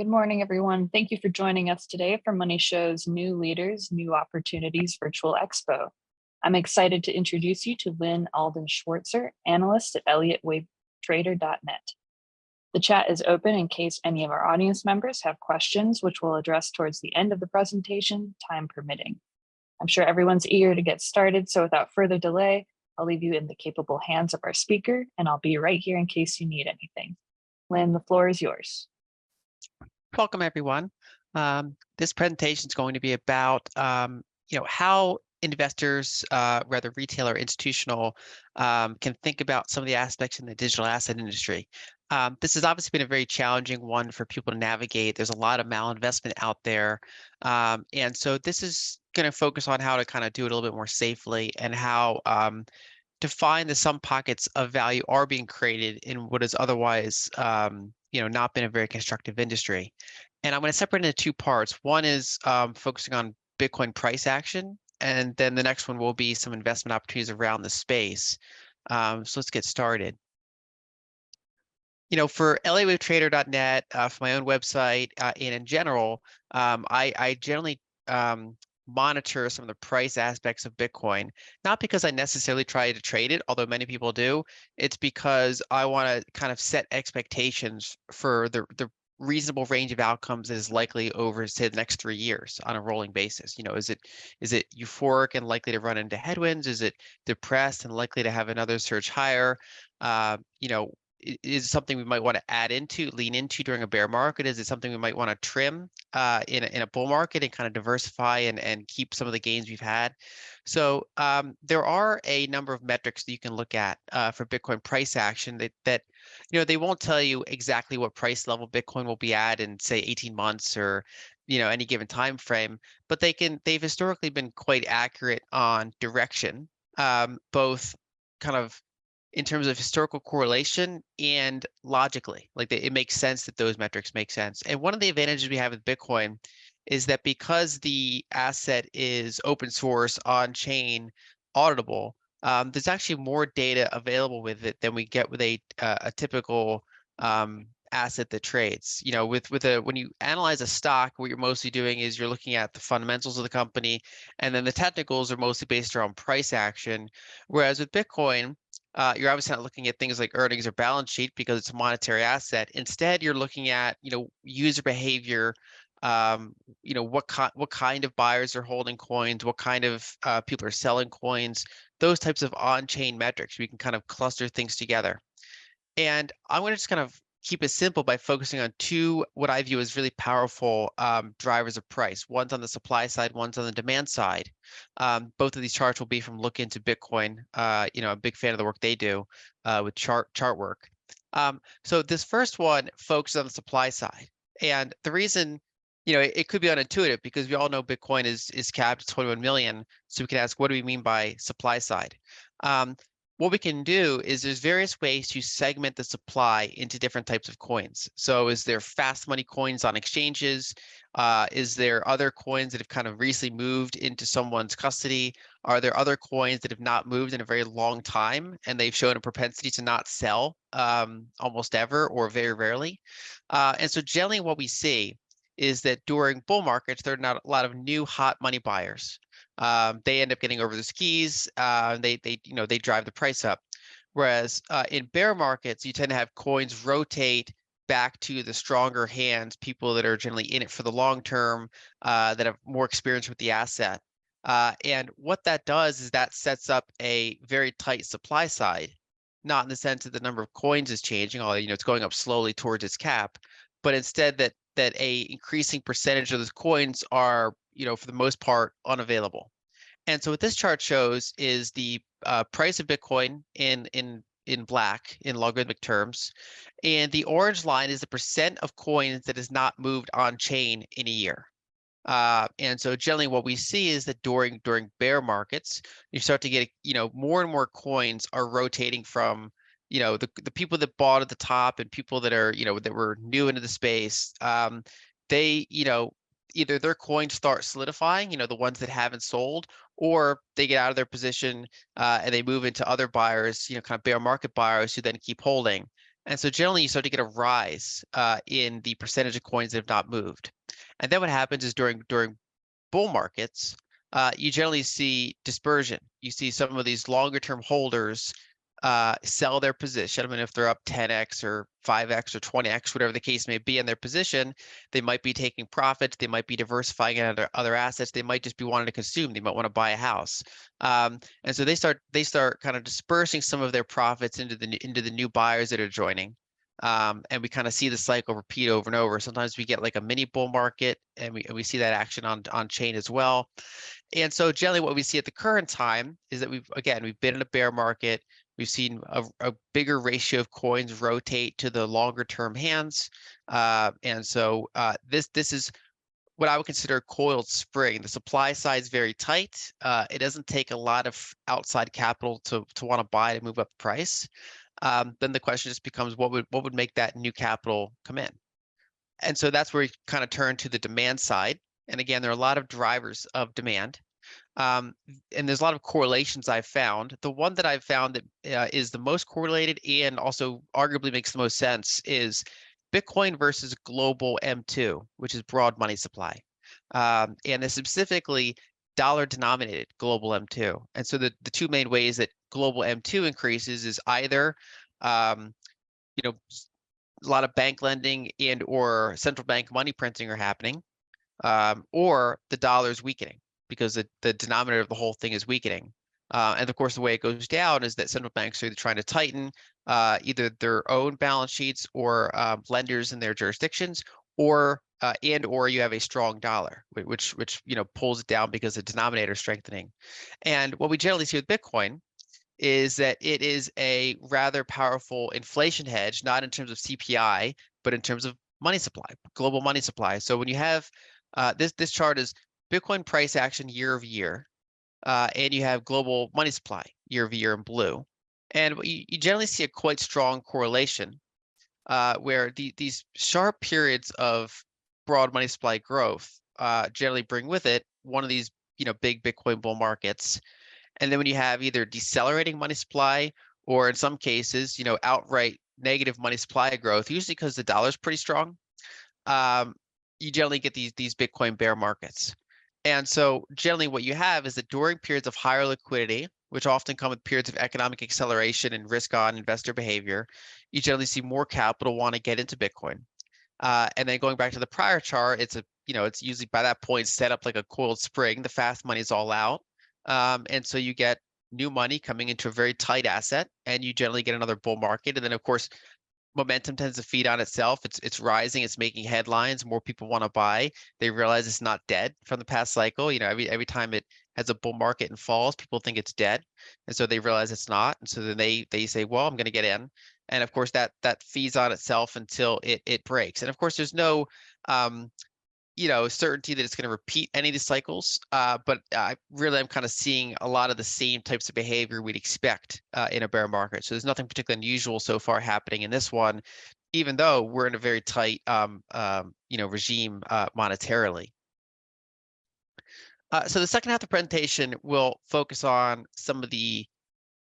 Good morning, everyone. Thank you for joining us today for Money Show's New Leaders, New Opportunities Virtual Expo. I'm excited to introduce you to Lyn Alden Schwartzer, analyst at ElliottWaveTrader.net. The chat is open in case any of our audience members have questions, which we'll address towards the end of the presentation, time permitting. I'm sure everyone's eager to get started, so without further delay, I'll leave you in the capable hands of our speaker, and I'll be right here in case you need anything. Lyn, the floor is yours. Welcome, everyone. This presentation is going to be about how investors, whether retail or institutional, can think about some of the aspects in the digital asset industry. This has obviously been a very challenging one for people to navigate. There's a lot of malinvestment out there. And so this is going to focus on how to kind of do it a little bit more safely and how to find that some pockets of value are being created in what is otherwise not been a very constructive industry. And I'm going to separate it into two parts. One is focusing on Bitcoin price action, and then the next one will be some investment opportunities around the space. So let's get started. For LAWaveTrader.net, for my own website, and in general, I generally monitor some of the price aspects of Bitcoin, not because I necessarily try to trade it, although many people do. It's because I want to kind of set expectations for the reasonable range of outcomes that is likely over, say, the next 3 years on a rolling basis. Is it euphoric and likely to run into headwinds? Is it depressed and likely to have another surge higher? Is it something we might want to lean into during a bear market? Is it something we might want to trim in a bull market and kind of diversify and keep some of the gains we've had? So there are a number of metrics that you can look at for Bitcoin price action that they won't tell you exactly what price level Bitcoin will be at in, say, 18 months or any given time frame, but they've historically been quite accurate on direction, both kind of in terms of historical correlation and logically. It makes sense that those metrics make sense. And one of the advantages we have with Bitcoin is that because the asset is open source, on-chain, auditable, there's actually more data available with it than we get with a typical asset that trades. When you analyze a stock, what you're mostly doing is you're looking at the fundamentals of the company, and then the technicals are mostly based around price action. Whereas with Bitcoin, you're obviously not looking at things like earnings or balance sheet because it's a monetary asset. Instead, you're looking at user behavior, what kind of buyers are holding coins, what kind of people are selling coins, those types of on-chain metrics. We can kind of cluster things together. And I'm going to just kind of keep it simple by focusing on two what I view as really powerful drivers of price. One's on the supply side, one's on the demand side. Both of these charts will be from Look Into Bitcoin. A big fan of the work they do with chart work. So this first one focuses on the supply side. And the reason, it could be unintuitive because we all know Bitcoin is capped at 21 million. So we can ask, what do we mean by supply side? What we can do is there's various ways to segment the supply into different types of coins. So is there fast money coins on exchanges? Is there other coins that have kind of recently moved into someone's custody? Are there other coins that have not moved in a very long time and they've shown a propensity to not sell almost ever or very rarely? And so generally what we see is that during bull markets, there are not a lot of new hot money buyers. They end up getting over the skis. They drive the price up. Whereas in bear markets, you tend to have coins rotate back to the stronger hands, people that are generally in it for the long term, that have more experience with the asset. And what that does is that sets up a very tight supply side, not in the sense that the number of coins is changing, although it's going up slowly towards its cap, but instead that a increasing percentage of those coins are, for the most part, unavailable. And so what this chart shows is the price of Bitcoin in black in logarithmic terms, and the orange line is the percent of coins that is not moved on chain in a year. And so generally what we see is that during bear markets, you start to get more and more coins are rotating from the people that bought at the top and people that are that were new into the space. They either their coins start solidifying, the ones that haven't sold, or they get out of their position and they move into other buyers, kind of bear market buyers who then keep holding. And so generally you start to get a rise in the percentage of coins that have not moved. And then what happens is during bull markets, you generally see dispersion. You see some of these longer term holders sell their position. I mean, if they're up 10x or 5x or 20x, whatever the case may be in their position, they might be taking profits. They might be diversifying into other assets. They might just be wanting to consume. They might want to buy a house, and so they start kind of dispersing some of their profits into the new buyers that are joining. And we kind of see the cycle repeat over and over. Sometimes we get like a mini bull market, and we see that action on chain as well. And so generally what we see at the current time is that we've been in a bear market. We've seen a bigger ratio of coins rotate to the longer term hands. And so this is what I would consider a coiled spring. The supply side is very tight. It doesn't take a lot of outside capital to want to buy to move up the price. Then the question just becomes what would make that new capital come in? And so that's where we kind of turn to the demand side. And again, there are a lot of drivers of demand. And there's a lot of correlations I've found. The one that I've found that is the most correlated and also arguably makes the most sense is Bitcoin versus global M2, which is broad money supply. And this specifically dollar denominated global M2. And so the two main ways that global M2 increases is either you know, a lot of bank lending and or central bank money printing are happening, or the dollar is weakening because the denominator of the whole thing is weakening. And of course, the way it goes down is that central banks are either trying to tighten either their own balance sheets or lenders in their jurisdictions, or or you have a strong dollar, which pulls it down because the denominator is strengthening. And what we generally see with Bitcoin is that it is a rather powerful inflation hedge, not in terms of CPI, but in terms of money supply, global money supply. So when you have this chart is Bitcoin price action year over year, and you have global money supply year over year in blue. And you generally see a quite strong correlation where these sharp periods of broad money supply growth generally bring with it one of these big Bitcoin bull markets. And then when you have either decelerating money supply or in some cases, outright negative money supply growth, usually because the dollar is pretty strong, you generally get these Bitcoin bear markets. And so generally what you have is that during periods of higher liquidity, which often come with periods of economic acceleration and risk on investor behavior, you generally see more capital want to get into Bitcoin. And then going back to the prior chart, it's usually by that point set up like a coiled spring. The fast money is all out. And so you get new money coming into a very tight asset, and you generally get another bull market. And then of course, momentum tends to feed on itself. It's rising, it's making headlines, more people want to buy. They realize it's not dead from the past cycle. Every time it has a bull market and falls, people think it's dead. And so they realize it's not. And so then they say, well, I'm going to get in. And of course that feeds on itself until it breaks. And of course there's no certainty that it's going to repeat any of these cycles. But I'm kind of seeing a lot of the same types of behavior we'd expect in a bear market. So there's nothing particularly unusual so far happening in this one, even though we're in a very tight, regime monetarily. So the second half of the presentation will focus on some of the,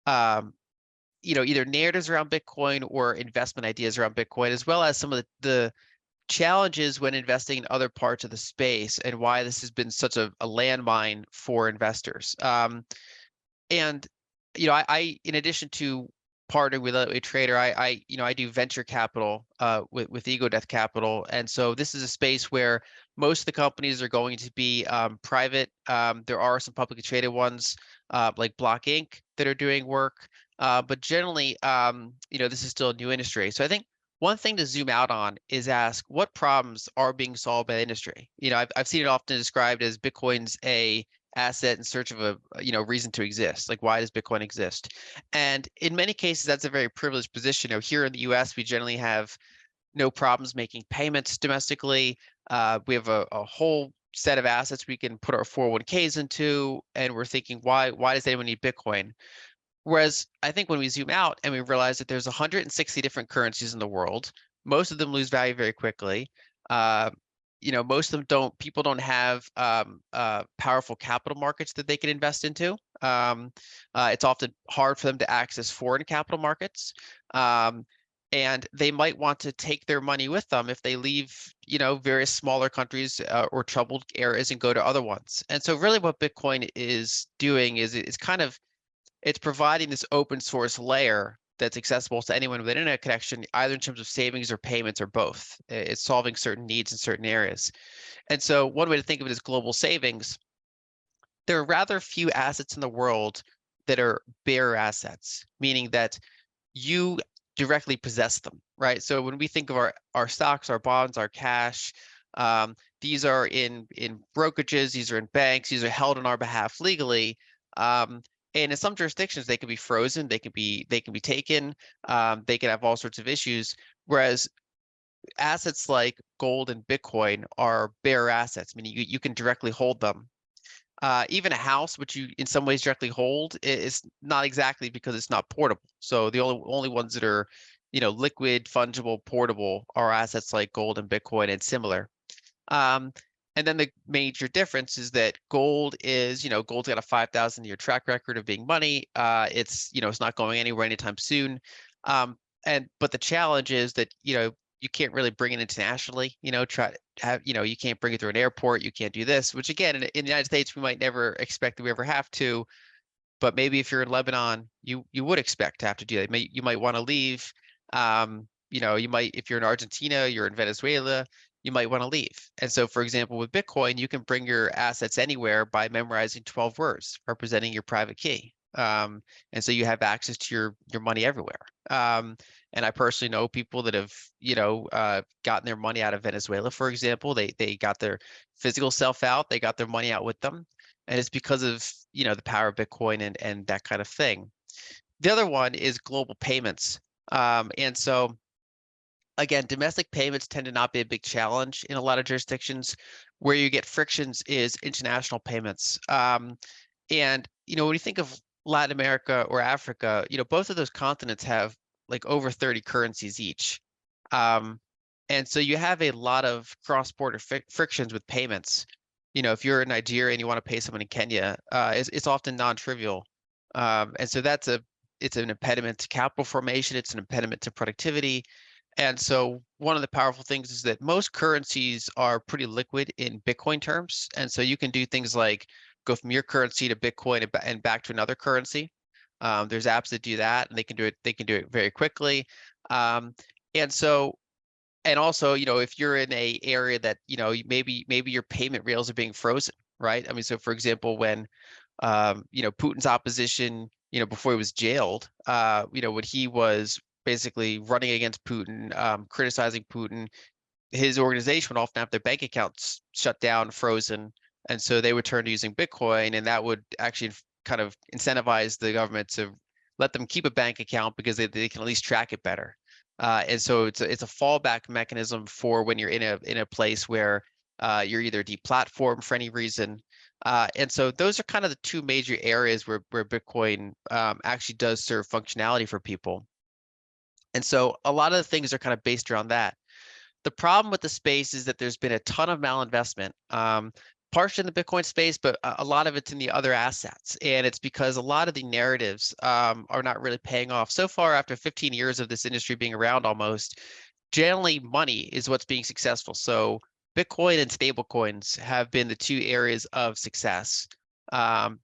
either narratives around Bitcoin or investment ideas around Bitcoin, as well as some of the challenges when investing in other parts of the space and why this has been such a landmine for investors. And I in addition to partnering with a trader, I do venture capital with Ego Death Capital, and so this is a space where most of the companies are going to be private. There are some publicly traded ones like Block Inc. that are doing work, but generally, this is still a new industry. So I think one thing to zoom out on is ask what problems are being solved by the industry. I've seen it often described as Bitcoin's a asset in search of a reason to exist. Like, why does Bitcoin exist? And in many cases, that's a very privileged position. Here in the U.S., we generally have no problems making payments domestically. We have a whole set of assets we can put our 401ks into, and we're thinking, why does anyone need Bitcoin? Whereas I think when we zoom out and we realize that there's 160 different currencies in the world, most of them lose value very quickly. Most of them people don't have powerful capital markets that they can invest into. It's often hard for them to access foreign capital markets. and they might want to take their money with them if they leave, various smaller countries or troubled areas and go to other ones. And so really what Bitcoin is doing is it's providing this open source layer that's accessible to anyone with an internet connection, either in terms of savings or payments or both. It's solving certain needs in certain areas. And so one way to think of it is global savings. There are rather few assets in the world that are bearer assets, meaning that you directly possess them, right? So when we think of our stocks, our bonds, our cash, these are in brokerages, these are in banks, these are held on our behalf legally. And in some jurisdictions, they can be frozen, they can be taken, they can have all sorts of issues. Whereas assets like gold and Bitcoin are bearer assets, meaning you can directly hold them. Even a house, which you in some ways directly hold, is not exactly because it's not portable. So the only ones that are, liquid, fungible, portable are assets like gold and Bitcoin and similar. Um, and then the major difference is that gold is, gold's got a 5,000-year track record of being money. It's not going anywhere anytime soon. But the challenge is that, you can't really bring it internationally, try to have, you can't bring it through an airport, you can't do this, which again, in the United States, we might never expect that we ever have to, but maybe if you're in Lebanon, you would expect to have to do that. You might want to leave. You might, if you're in Argentina, you're in Venezuela, you might want to leave. And so, for example, with Bitcoin, you can bring your assets anywhere by memorizing 12 words representing your private key. And so you have access to your money everywhere. And I personally know people that have, gotten their money out of Venezuela, for example. They got their physical self out, they got their money out with them, and it's because of the power of Bitcoin and that kind of thing. The other one is global payments, and so again, domestic payments tend to not be a big challenge in a lot of jurisdictions. Where you get frictions is international payments, and when you think of Latin America or Africa, both of those continents have like over 30 currencies each. Um, and so you have a lot of cross-border frictions with payments. If you're in Nigeria and you want to pay someone in Kenya, it's often non-trivial. And so it's an impediment to capital formation, it's an impediment to productivity. And so one of the powerful things is that most currencies are pretty liquid in Bitcoin terms. And so you can do things like go from your currency to Bitcoin and back to another currency. There's apps that do that, and they can do it. They can do it very quickly. Um, and so, and also, if you're in a area that maybe your payment rails are being frozen, right? I mean, so for example, when Putin's opposition, before he was jailed, when he was basically running against Putin, criticizing Putin, his organization would often have their bank accounts shut down, frozen, and so they would turn to using Bitcoin, and that would actually kind of incentivize the government to let them keep a bank account because they can at least track it better. And so it's a fallback mechanism for when you're in a place where you're either deplatformed for any reason. And so those are kind of the two major areas where Bitcoin actually does serve functionality for people. And so a lot of the things are kind of based around that. The problem with the space is that there's been a ton of malinvestment, partially in the Bitcoin space, but a lot of it's in the other assets. And it's because a lot of the narratives are not really paying off. So far, after 15 years of this industry being around almost, generally money is what's being successful. So Bitcoin and stablecoins have been the two areas of success.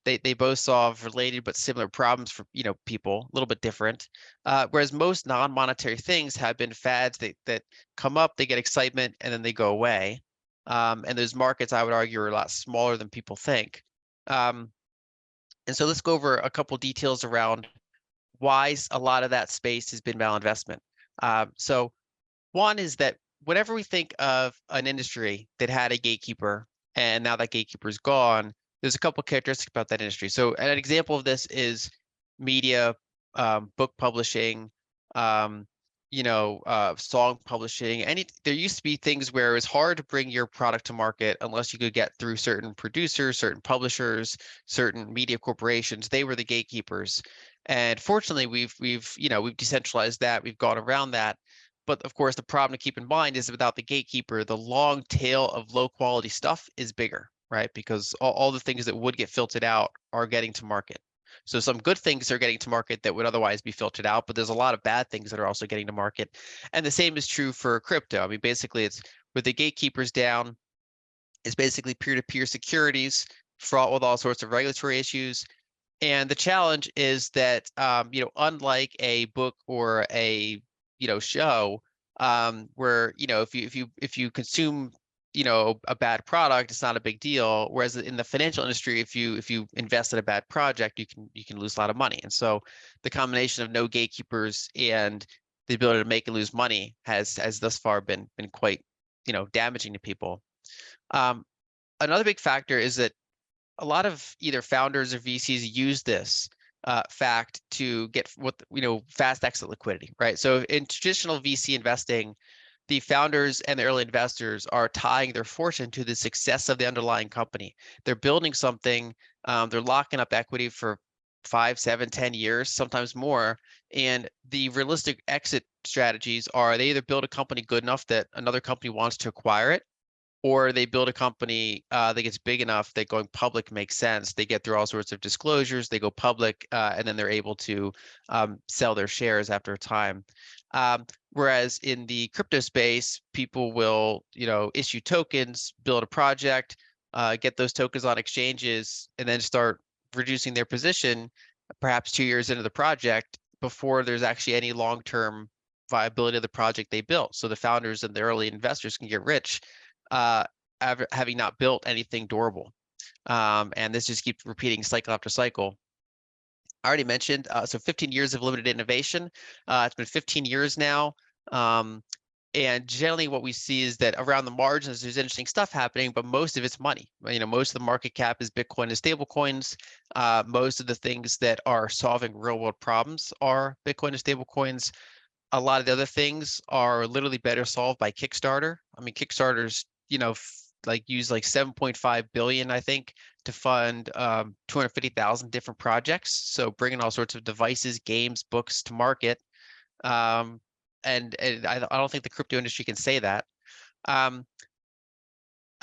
They both solve related but similar problems for people, a little bit different. Whereas most non-monetary things have been fads that come up, they get excitement, and then they go away. And those markets, I would argue, are a lot smaller than people think. And so let's go over a couple details around why a lot of that space has been malinvestment. So one is that whenever we think of an industry that had a gatekeeper and now that gatekeeper is gone, there's a couple characteristics about that industry. So an example of this is media, book publishing, song publishing. There used to be things where it was hard to bring your product to market unless you could get through certain producers, certain publishers, certain media corporations. They were the gatekeepers. And fortunately, we've decentralized that. We've gone around that. But of course, the problem to keep in mind is without the gatekeeper, the long tail of low quality stuff is bigger, right? Because all the things that would get filtered out are getting to market. So some good things are getting to market that would otherwise be filtered out, but there's a lot of bad things that are also getting to market. And the same is true for crypto. I mean, basically it's with the gatekeepers down, it's basically peer-to-peer securities fraught with all sorts of regulatory issues. And the challenge is that, unlike a book or a, show, where, if you consume, a bad product, it's not a big deal. Whereas in the financial industry, if you invest in a bad project, you can lose a lot of money. And so the combination of no gatekeepers and the ability to make and lose money has thus far been quite, damaging to people. Another big factor is that a lot of either founders or VCs use this fact to get fast exit liquidity, right? So in traditional VC investing, the founders and the early investors are tying their fortune to the success of the underlying company. They're building something, they're locking up equity for 5, 7, 10 years, sometimes more. And the realistic exit strategies are they either build a company good enough that another company wants to acquire it, or they build a company that gets big enough that going public makes sense. They get through all sorts of disclosures, they go public, and then they're able to sell their shares after a time. Whereas in the crypto space, people will, issue tokens, build a project, get those tokens on exchanges, and then start reducing their position, perhaps 2 years into the project, before there's actually any long-term viability of the project they built. So the founders and the early investors can get rich having not built anything durable. And this just keeps repeating cycle after cycle. I already mentioned, so 15 years of limited innovation. It's been 15 years now. And generally what we see is that around the margins, there's interesting stuff happening, but most of it's money. Most of the market cap is Bitcoin and stable coins. Most of the things that are solving real world problems are Bitcoin and stable coins. A lot of the other things are literally better solved by Kickstarter. I mean, Kickstarter's, use like 7.5 billion, I think, to fund 250,000 different projects. So bringing all sorts of devices, games, books to market. And I don't think the crypto industry can say that. I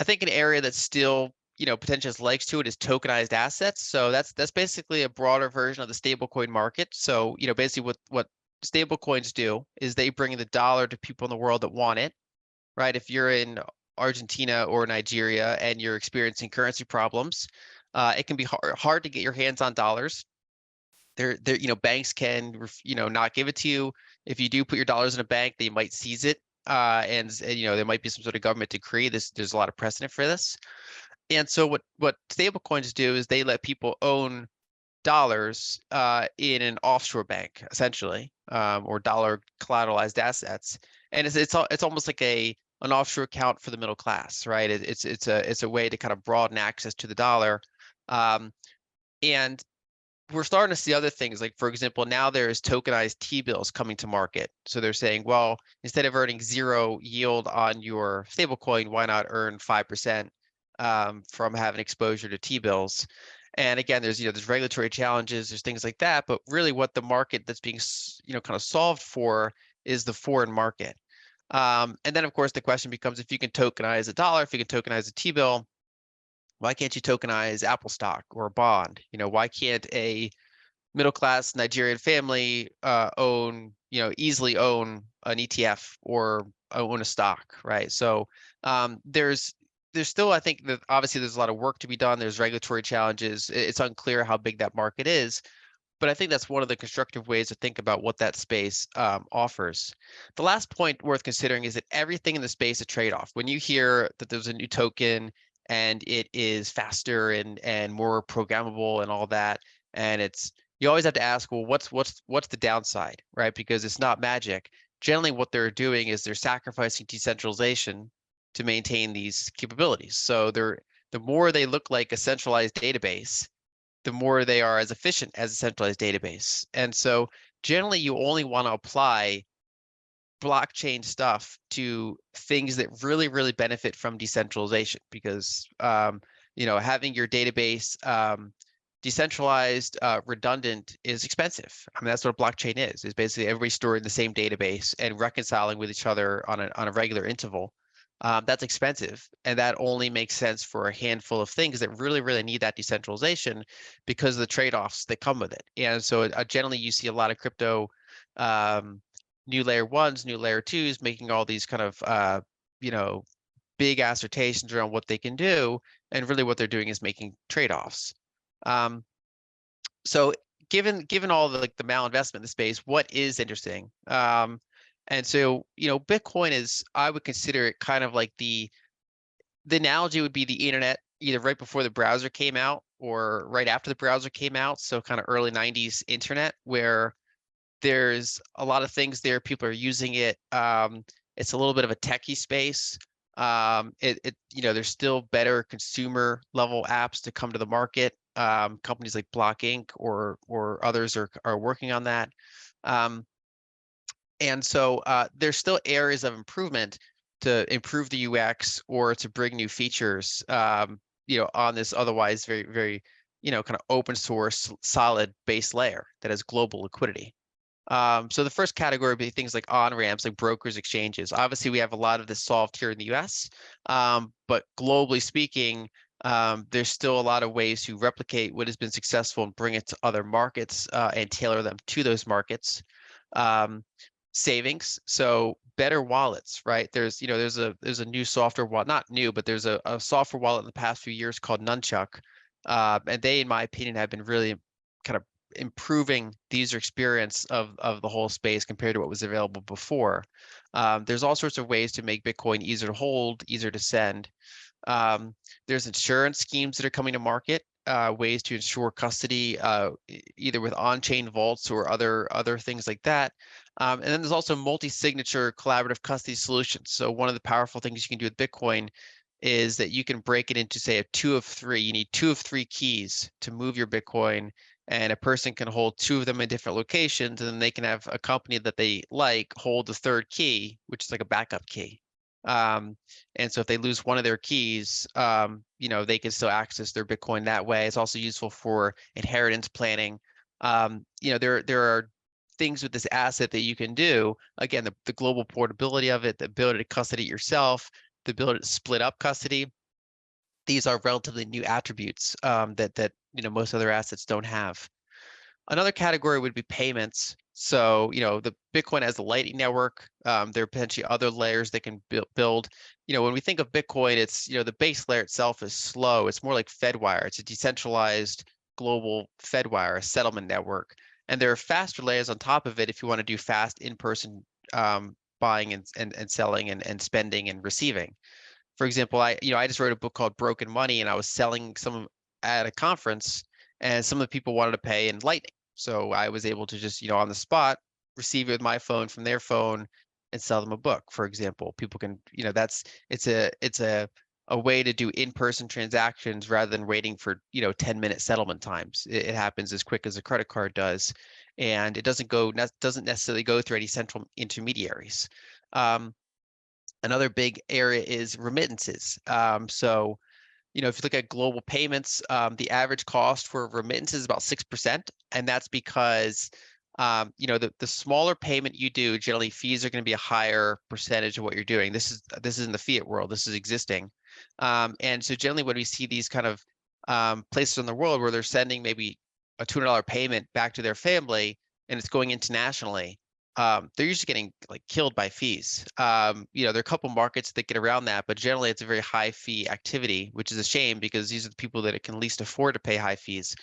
think an area that's still, potentially has legs to it is tokenized assets. So that's basically a broader version of the stablecoin market. So, basically what stable coins do is they bring the dollar to people in the world that want it, right? If you're in Argentina or Nigeria and you're experiencing currency problems, it can be hard to get your hands on dollars. Banks can, not give it to you. If you do put your dollars in a bank, they might seize it. And there might be some sort of government decree. There's a lot of precedent for this. And so what stable coins do is they let people own dollars in an offshore bank, essentially, or dollar collateralized assets, and it's almost like an offshore account for the middle class, right? It's a way to kind of broaden access to the dollar, and we're starting to see other things. Like, for example, now there's tokenized T-bills coming to market. So they're saying, well, instead of earning 0 yield on your stablecoin, why not earn 5% from having exposure to T-bills? And again, there's regulatory challenges, there's things like that, but really what the market that's being, kind of solved for is the foreign market. And then of course the question becomes, if you can tokenize a dollar, if you can tokenize a T-bill, why can't you tokenize Apple stock or a bond? Why can't a middle-class Nigerian family easily own an ETF or own a stock, right? So there's still, I think that obviously there's a lot of work to be done. There's regulatory challenges. It's unclear how big that market is, but I think that's one of the constructive ways to think about what that space offers. The last point worth considering is that everything in the space is a trade-off. When you hear that there's a new token and it is faster and more programmable and all that, and you always have to ask, well, what's the downside, right? Because it's not magic. Generally, what they're doing is they're sacrificing decentralization to maintain these capabilities. So the more they look like a centralized database, the more they are as efficient as a centralized database. And so generally, you only want to apply blockchain stuff to things that really, really benefit from decentralization, because having your database decentralized, redundant is expensive. I mean, that's what a blockchain is basically everybody storing the same database and reconciling with each other on a regular interval. That's expensive, and that only makes sense for a handful of things that really, really need that decentralization because of the trade-offs that come with it. And so generally you see a lot of crypto new layer ones, new layer twos making all these kind of you know, big assertions around what they can do, and really what they're doing is making trade-offs. So given all the like the malinvestment in the space, what is interesting? And so, Bitcoin is, I would consider it kind of like the analogy would be the internet, either right before the browser came out or right after the browser came out. So kind of early 90s internet, where there's a lot of things there. People are using it. It's a little bit of a techie space. There's still better consumer level apps to come to the market. Companies like Block Inc. or others are working on that. And so there's still areas of improvement to improve the UX or to bring new features, on this otherwise very, very, kind of open source, solid base layer that has global liquidity. So the first category would be things like on-ramps, like brokers, exchanges. Obviously, we have a lot of this solved here in the US, but globally speaking, there's still a lot of ways to replicate what has been successful and bring it to other markets and tailor them to those markets. Savings, so better wallets, right? There's a new software wallet, not new, but there's a software wallet in the past few years called Nunchuck, and they, in my opinion, have been really kind of improving the user experience of the whole space compared to what was available before. There's all sorts of ways to make Bitcoin easier to hold, easier to send. There's insurance schemes that are coming to market, ways to ensure custody, either with on-chain vaults or other things like that. And then there's also multi-signature collaborative custody solutions. So one of the powerful things you can do with Bitcoin is that you can break it into, say, a 2 of 3. You need 2 of 3 keys to move your Bitcoin, and a person can hold 2 of them in different locations, and then they can have a company that they like hold the third key, which is like a backup key. And so if they lose one of their keys, they can still access their Bitcoin that way. It's also useful for inheritance planning. There are things with this asset that you can do. Again, the global portability of it, the ability to custody it yourself, the ability to split up custody. These are relatively new attributes that most other assets don't have. Another category would be payments. So, the Bitcoin has the Lightning Network. There are potentially other layers they can build. When we think of Bitcoin, it's, the base layer itself is slow. It's more like Fedwire. It's a decentralized global Fedwire, a settlement network. And there are faster layers on top of it if you want to do fast in-person buying and selling and spending and receiving. For example, I just wrote a book called Broken Money, and I was selling some at a conference, and some of the people wanted to pay in Lightning. So I was able to just, on the spot, receive it with my phone from their phone and sell them a book, for example. People can, it's a way to do in-person transactions rather than waiting for, 10-minute settlement times. It happens as quick as a credit card does, and it doesn't necessarily go through any central intermediaries. Another big area is remittances. So, if you look at global payments, the average cost for remittance is about 6%. And that's because, the smaller payment you do, generally fees are going to be a higher percentage of what you're doing. This is in the fiat world. This is existing. And so generally when we see these kind of places in the world where they're sending maybe a $200 payment back to their family and it's going internationally, they're usually getting like killed by fees. There are a couple markets that get around that, but generally it's a very high fee activity, which is a shame because these are the people that can least afford to pay high fees.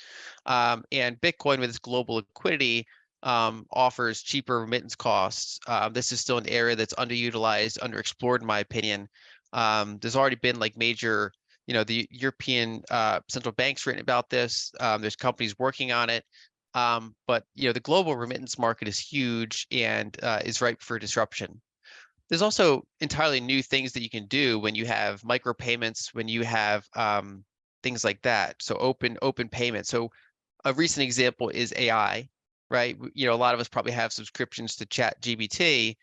And Bitcoin, with its global liquidity, offers cheaper remittance costs. This is still an area that's underutilized, underexplored, in my opinion. There's already been like major, the European central banks written about this. There's companies working on it. But the global remittance market is huge and is ripe for disruption. There's also entirely new things that you can do when you have micropayments, when you have things like that. So open payment. So a recent example is AI, right? A lot of us probably have subscriptions to ChatGPT.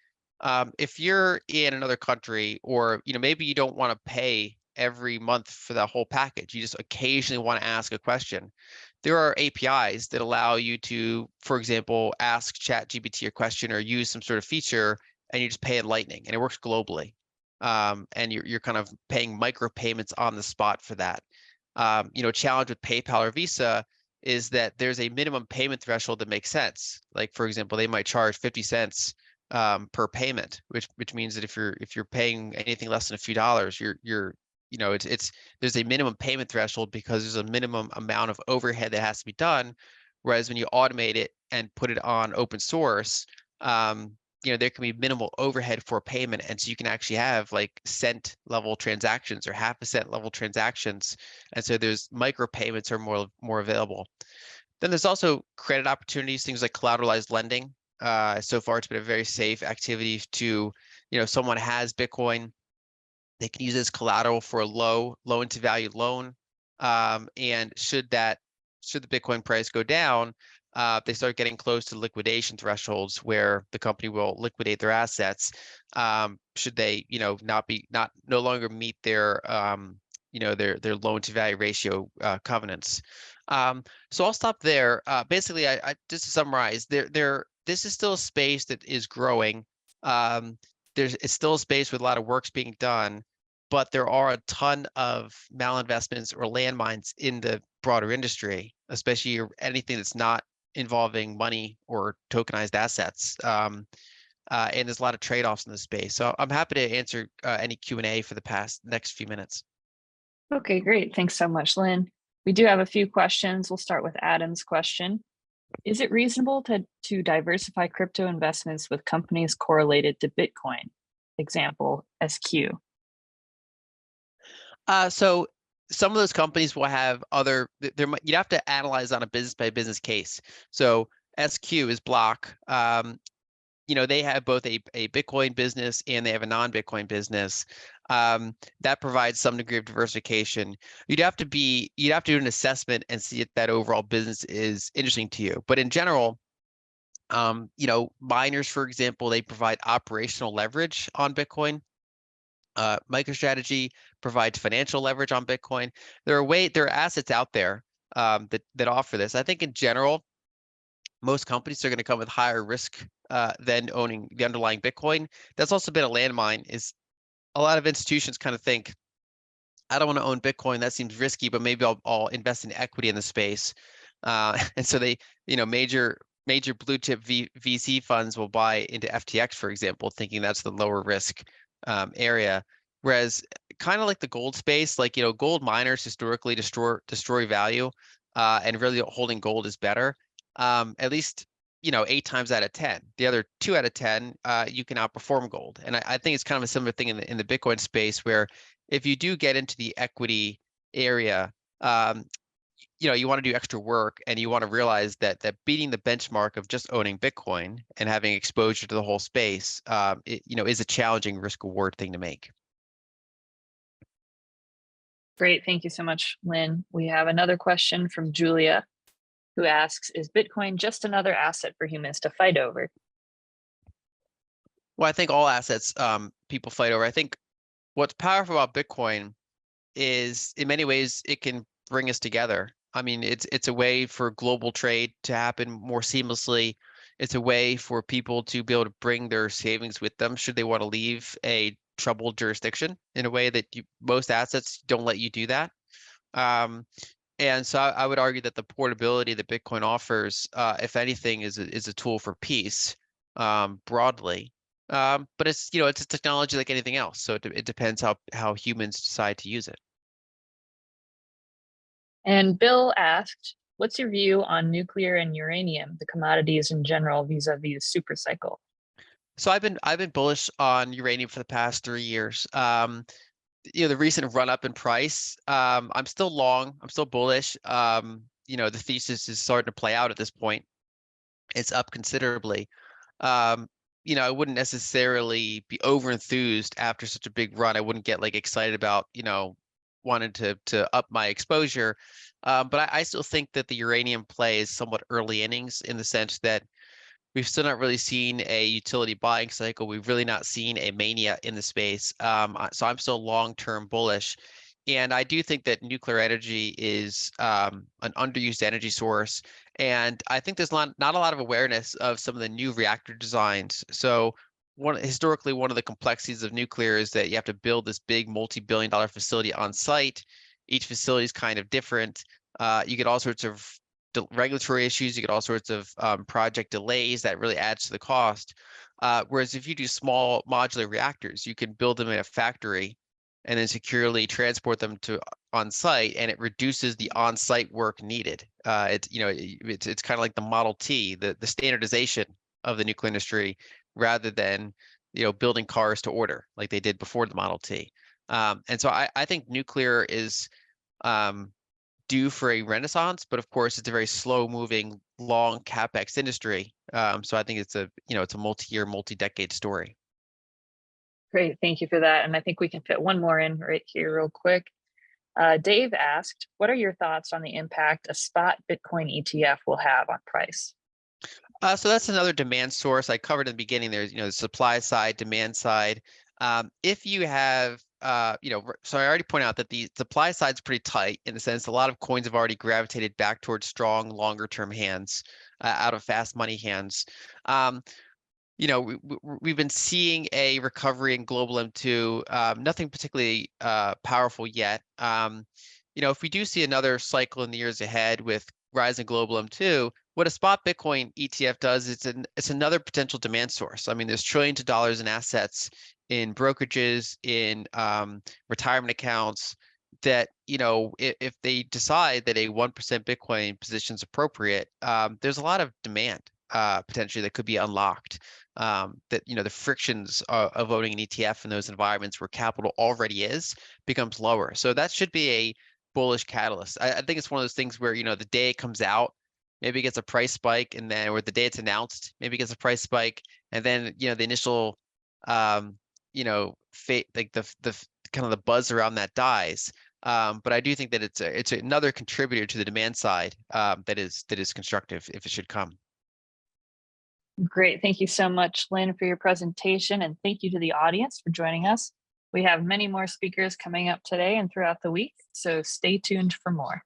If you're in another country, or maybe you don't want to pay every month for that whole package, you just occasionally want to ask a question. There are APIs that allow you to, for example, ask ChatGPT a question or use some sort of feature, and you just pay in Lightning, and it works globally. and you're kind of paying micro payments on the spot for that. Challenge with PayPal or Visa is that there's a minimum payment threshold that makes sense. Like, for example, they might charge 50 cents per payment, which means that if you're paying anything less than a few dollars, it's there's a minimum payment threshold because there's a minimum amount of overhead that has to be done. Whereas when you automate it and put it on open source, there can be minimal overhead for payment, and so you can actually have like cent level transactions or half a cent level transactions, and so there's micro payments are more available. Then there's also credit opportunities, things like collateralized lending. So far, it's been a very safe activity to, someone has Bitcoin, they can use it as collateral for a low loan to value loan. And should the Bitcoin price go down, they start getting close to liquidation thresholds where the company will liquidate their assets. Should they, no longer meet their, their loan to value ratio covenants. So I'll stop there. Basically, I just to summarize, this is still a space that is growing. It's still a space with a lot of work's being done, but there are a ton of malinvestments or landmines in the broader industry, especially anything that's not involving money or tokenized assets. And there's a lot of trade-offs in this space. So I'm happy to answer any Q&A for the next few minutes. Okay, great. Thanks so much, Lyn. We do have a few questions. We'll start with Adam's question. Is it reasonable to diversify crypto investments with companies correlated to Bitcoin? Example, SQ. So some of those companies will have you'd have to analyze on a business by business case. So SQ is Block. They have both a Bitcoin business and they have a non-Bitcoin business. That provides some degree of diversification. You'd have to do an assessment and see if that overall business is interesting to you. But in general, miners, for example, they provide operational leverage on Bitcoin. MicroStrategy provides financial leverage on Bitcoin. There are assets out there that offer this. I think in general, most companies are going to come with higher risk than owning the underlying Bitcoin. That's also been a landmine. Is a lot of institutions kind of think, I don't want to own Bitcoin. That seems risky, but maybe I'll invest in equity in the space. And so they, major blue chip VC funds will buy into FTX, for example, thinking that's the lower risk area. Whereas kind of like the gold space, like, gold miners historically destroy value, and really holding gold is better. At least, 8 times out of 10. The other 2 out of 10, you can outperform gold. And I think it's kind of a similar thing in the Bitcoin space, where if you do get into the equity area, you want to do extra work and you want to realize that beating the benchmark of just owning Bitcoin and having exposure to the whole space, is a challenging risk reward thing to make. Great. Thank you so much, Lyn. We have another question from Julia, who asks, is Bitcoin just another asset for humans to fight over? Well, I think all assets people fight over. I think what's powerful about Bitcoin is in many ways it can bring us together. I mean, it's a way for global trade to happen more seamlessly. It's a way for people to be able to bring their savings with them should they want to leave a troubled jurisdiction, in a way that most assets don't let you do that. And so I would argue that the portability that Bitcoin offers, if anything, is a tool for peace, broadly. But it's a technology like anything else, so it depends how humans decide to use it. And Bill asked, what's your view on nuclear and uranium, the commodities in general, vis-a-vis super cycle? So I've been bullish on uranium for the past 3 years. The recent run up in price, I'm still long, I'm still bullish. The thesis is starting to play out at this point. It's up considerably. I wouldn't necessarily be over enthused after such a big run. I wouldn't get like excited about, wanting to up my exposure. But I still think that the uranium play is somewhat early innings, in the sense that we've still not really seen a utility buying cycle. We've really not seen a mania in the space. So I'm still long-term bullish. And I do think that nuclear energy is an underused energy source. And I think there's not a lot of awareness of some of the new reactor designs. So historically one of the complexities of nuclear is that you have to build this big multi-billion-dollar facility on site. Each facility is kind of different. You get all sorts of regulatory issues. You get all sorts of project delays that really adds to the cost. Whereas if you do small modular reactors, you can build them in a factory and then securely transport them to on site, and it reduces the on-site work needed. It's kind of like the Model T, the standardization of the nuclear industry, rather than building cars to order like they did before the Model T. And so I think nuclear is due for a renaissance, but of course it's a very slow-moving, long capex industry. So I think it's a multi-year, multi-decade story. Great, thank you for that. And I think we can fit one more in right here real quick. Dave asked, what are your thoughts on the impact a spot Bitcoin ETF will have on price? So that's another demand source I covered in the beginning. There's, the supply side, demand side. If you have, so I already pointed out that the supply side is pretty tight in the sense a lot of coins have already gravitated back towards strong, longer-term hands out of fast money hands. We've been seeing a recovery in global M2, nothing particularly powerful yet. If we do see another cycle in the years ahead with rising global M2, what a spot Bitcoin ETF does is it's another potential demand source. I mean, there's trillions of dollars in assets in brokerages, in retirement accounts that, if they decide that a 1% Bitcoin position is appropriate, there's a lot of demand potentially that could be unlocked. That the frictions of owning an ETF in those environments where capital already is becomes lower. So that should be a bullish catalyst. I think it's one of those things where the day it comes out, maybe it gets a price spike, and then or the day it's announced, maybe it gets a price spike, and then the initial like the kind of the buzz around that dies. But I do think that it's another contributor to the demand side that is constructive if it should come. Great. Thank you so much, Lyn, for your presentation. And thank you to the audience for joining us. We have many more speakers coming up today and throughout the week, so stay tuned for more.